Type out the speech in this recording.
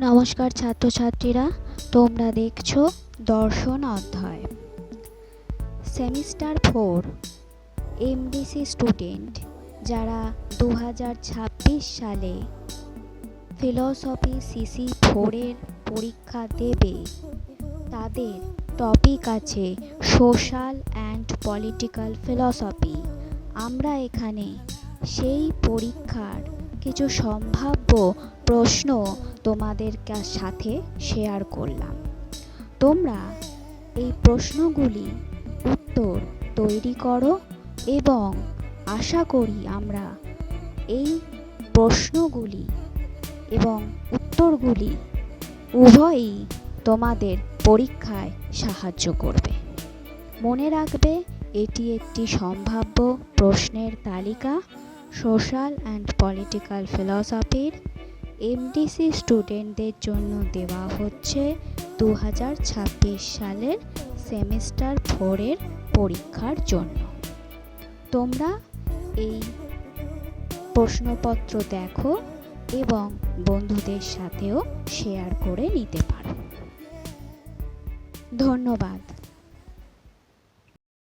নমস্কার ছাত্রছাত্রীরা, তোমরা দেখছো দর্শন অধ্যায়। সেমিস্টার 4 এমডিসি স্টুডেন্ট যারা 2026 সালে ফিলসফি সিসি 4-এর পরীক্ষা দেবে, তাদের টপিক আছে সোশ্যাল অ্যান্ড পলিটিক্যাল ফিলসফি। আমরা এখানে সেই পরীক্ষার কিছু সম্ভাব্য প্রশ্ন তোমাদের সাথে শেয়ার করলাম। তোমরা এই প্রশ্নগুলি উত্তর তৈরি করো এবং আশা করি আমরা এই প্রশ্নগুলি এবং উত্তরগুলি উভয়ই তোমাদের পরীক্ষায় সাহায্য করবে। মনে রাখবে, এটি একটি সম্ভাব্য প্রশ্নের তালিকা। সোশ্যাল অ্যান্ড পলিটিক্যাল ফিলসফির এমডিসি স্টুডেন্টদের জন্য দেওয়া হচ্ছে 2026 সালের সেমিস্টার 4-এর পরীক্ষার জন্য। তোমরা এই প্রশ্নপত্র দেখো এবং বন্ধুদের সাথেও শেয়ার করে নিতে পারো। ধন্যবাদ।